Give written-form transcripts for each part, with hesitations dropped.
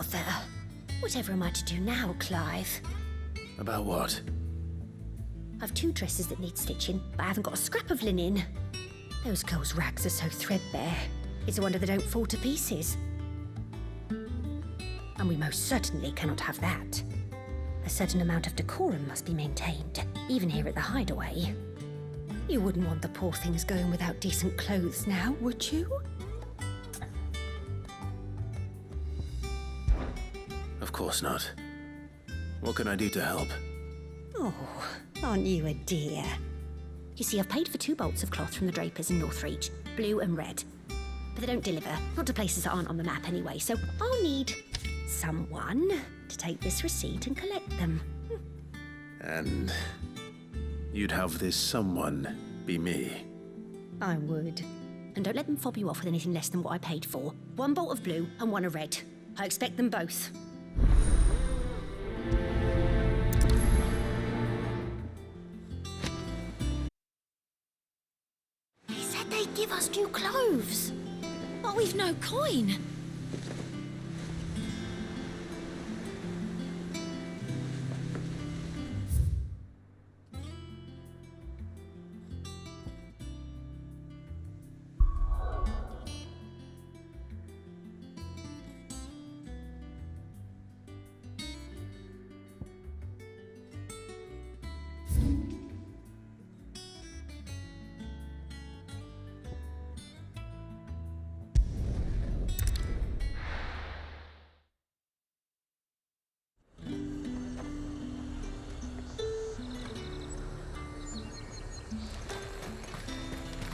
bother. Whatever am I to do now, Clive? About what? I've 2 dresses that need stitching, but I haven't got a scrap of linen. Those girls' rags are so threadbare. It's a wonder they don't fall to pieces. And we most certainly cannot have that. A certain amount of decorum must be maintained, even here at the Hideaway. You wouldn't want the poor things going without decent clothes now, would you? Of course not. What can I do to help? Oh, aren't you a dear? You see, I've paid for 2 bolts of cloth from the drapers in Northreach, blue and red. But they don't deliver, not to places that aren't on the map anyway, so I'll need someone to take this receipt and collect them. And you'd have this someone be me. I would. And don't let them fob you off with anything less than what I paid for. 1 bolt of blue and 1 of red. I expect them both. He said they'd give us new clothes. But we've no coin.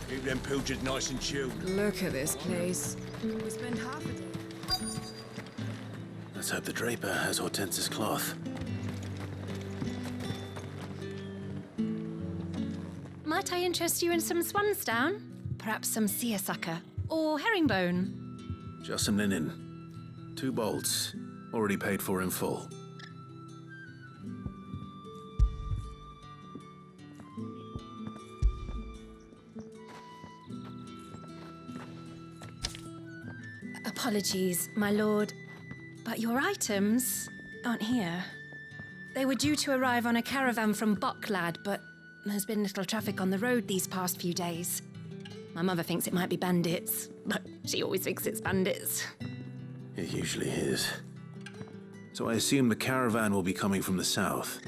Keep them pilchards nice and chilled. Look at this place. We spend half a day. Let's hope the draper has Hortense's cloth. Might I interest you in some swansdown? Perhaps some seersucker or herringbone? Just some linen. 2 bolts. Already paid for in full. Apologies, my lord, but your items aren't here. They were due to arrive on a caravan from Bucklad, but there's been little traffic on the road these past few days. My mother thinks it might be bandits, but she always thinks it's bandits. It usually is. So I assume the caravan will be coming from the south.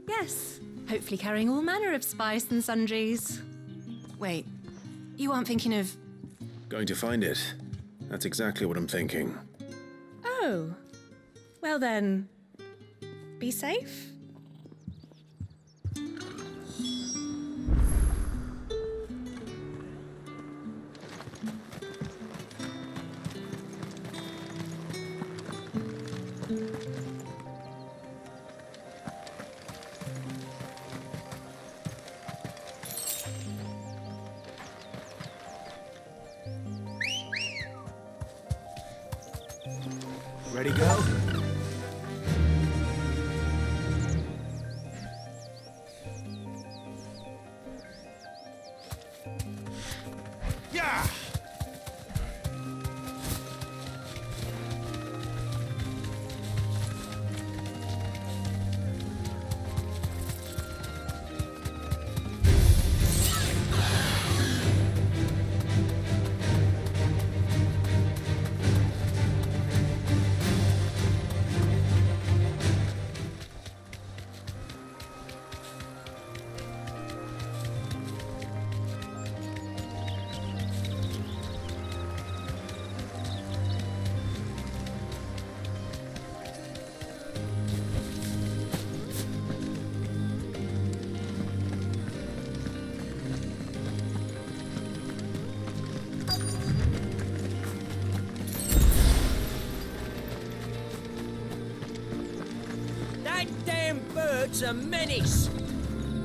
Yes, hopefully carrying all manner of spice and sundries. Wait, you aren't thinking of... Going to find it. That's exactly what I'm thinking. Oh, well then, be safe. Ready, go? Yeah! That damn bird's a menace!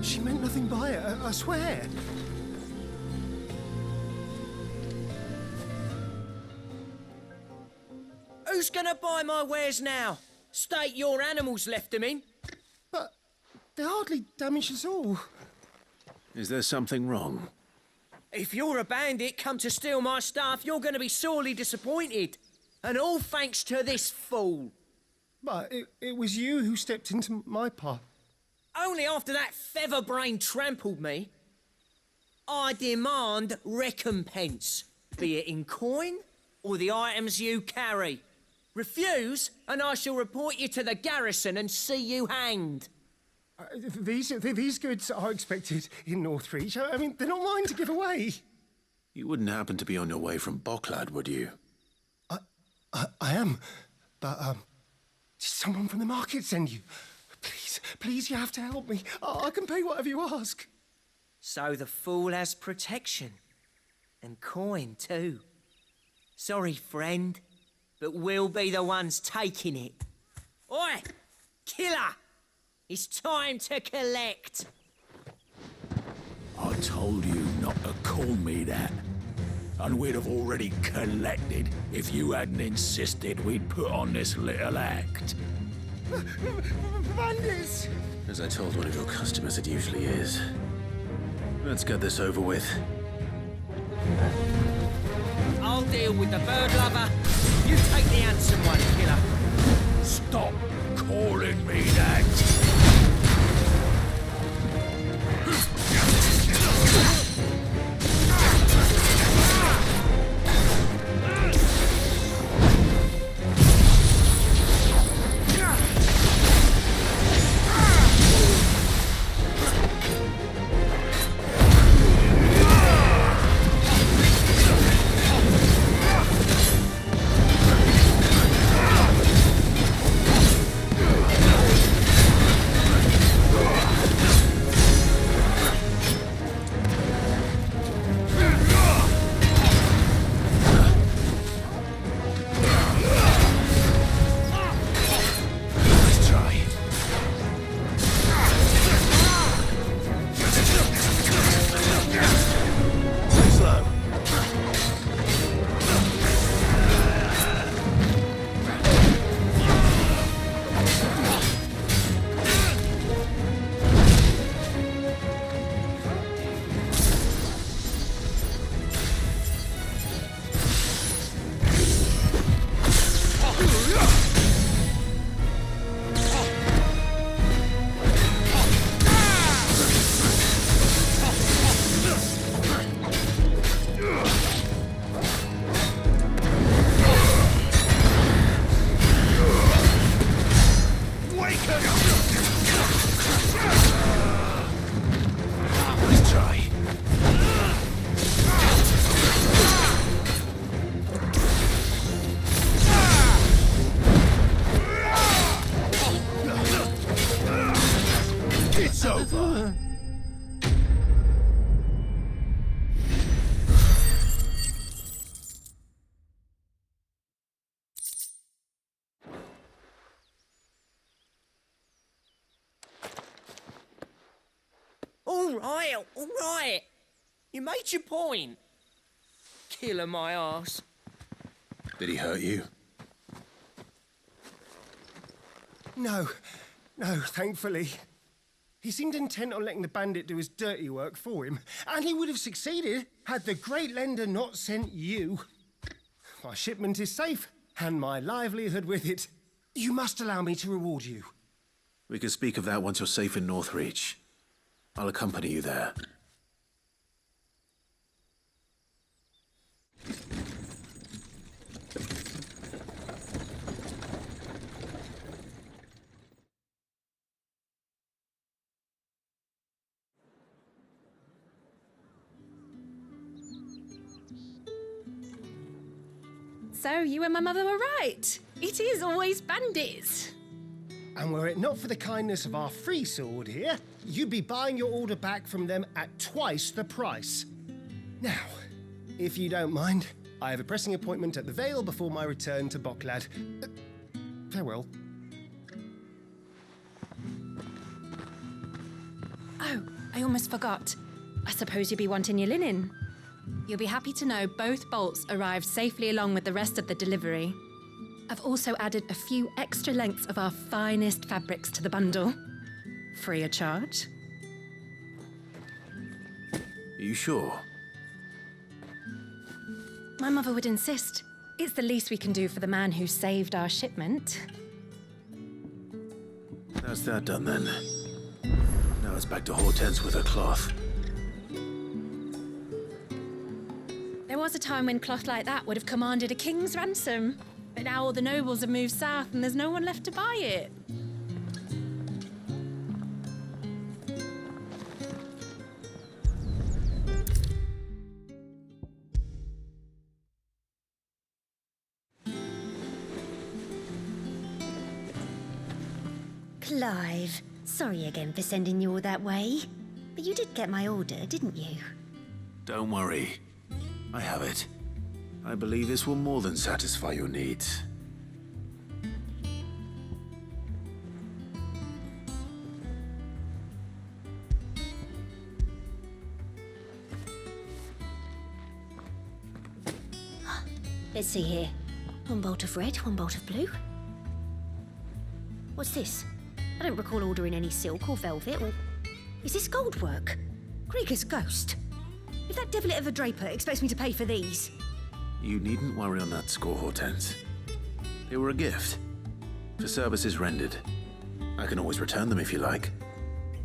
She meant nothing by it, I swear. Who's gonna buy my wares now? State your animals left them in. But they hardly damaged us all. Is there something wrong? If you're a bandit come to steal my stuff, you're gonna be sorely disappointed. And all thanks to this fool. But it was you who stepped into my path. Only after that featherbrain trampled me. I demand recompense, be it in coin or the items you carry. Refuse, and I shall report you to the garrison and see you hanged. These goods are expected in Northreach. I mean, they're not mine to give away. You wouldn't happen to be on your way from Bocklad, would you? I am, but did someone from the market send you? Please, you have to help me. I can pay whatever you ask. So the fool has protection. And coin, too. Sorry, friend, but we'll be the ones taking it. Oi! Killer! It's time to collect. I told you not to call me that. And we'd have already collected if you hadn't insisted we'd put on this little act. Bandits! As I told one of your customers, it usually is. Let's get this over with. I'll deal with the bird lover. You take the handsome one, killer. Stop calling me that. All right. You made your point. Killer my ass. Did he hurt you? No, thankfully. He seemed intent on letting the bandit do his dirty work for him, and he would have succeeded had the great lender not sent you. My shipment is safe, and my livelihood with it. You must allow me to reward you. We can speak of that once you're safe in Northreach. I'll accompany you there. So you and my mother were right. It is always bandits. And were it not for the kindness of our free sword here, you'd be buying your order back from them at twice the price. Now, if you don't mind, I have a pressing appointment at the Vale before my return to Bocklad. Farewell. Oh, I almost forgot. I suppose you'll be wanting your linen. You'll be happy to know both bolts arrived safely along with the rest of the delivery. I've also added a few extra lengths of our finest fabrics to the bundle. Free of charge. Are you sure? My mother would insist. It's the least we can do for the man who saved our shipment. That's that done then. Now it's back to Hortense with her cloth. There was a time when cloth like that would have commanded a king's ransom. But now all the nobles have moved south and there's no one left to buy it. Clive, sorry again for sending you all that way. But you did get my order, didn't you? Don't worry. I have it. I believe this will more than satisfy your needs. Let's see here. One bolt of red, one bolt of blue. What's this? I don't recall ordering any silk or velvet or... Is this gold work? Krieger's ghost. If that devil of a draper expects me to pay for these... You needn't worry on that score, Hortense. They were a gift. For services rendered. I can always return them if you like.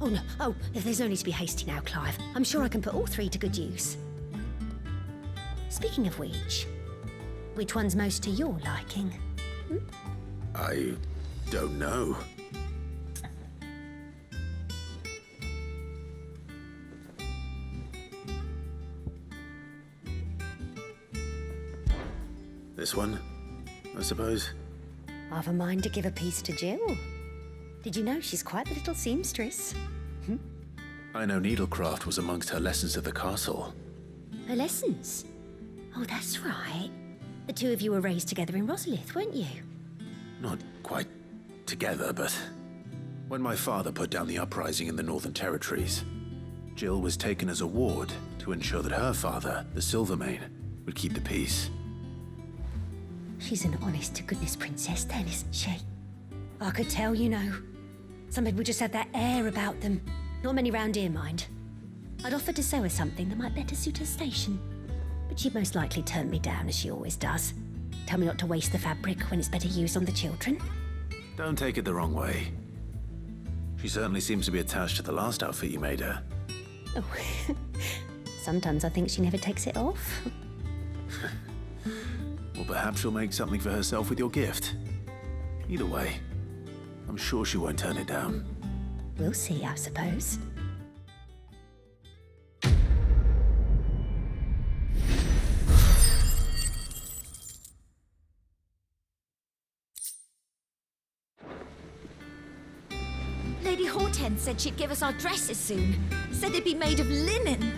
Oh, no. Oh, there's no need to be hasty now, Clive. I'm sure I can put all three to good use. Speaking of which one's most to your liking? I don't know. This one, I suppose. I've a mind to give a piece to Jill. Did you know she's quite the little seamstress? I know needlecraft was amongst her lessons at the castle. Her lessons? Oh, that's right. The two of you were raised together in Rosalith, weren't you? Not quite together, but when my father put down the uprising in the Northern Territories, Jill was taken as a ward to ensure that her father, the Silvermane, would keep the peace. She's an honest-to-goodness princess then, isn't she? I could tell, you know. Some people just have that air about them. Not many round here, mind. I'd offered to sew her something that might better suit her station. But she'd most likely turn me down, as she always does. Tell me not to waste the fabric when it's better used on the children. Don't take it the wrong way. She certainly seems to be attached to the last outfit you made her. Oh, sometimes I think she never takes it off. Or perhaps she'll make something for herself with your gift. Either way, I'm sure she won't turn it down. We'll see, I suppose. Lady Hortense said she'd give us our dresses soon. Said they'd be made of linen.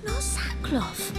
Not sackcloth.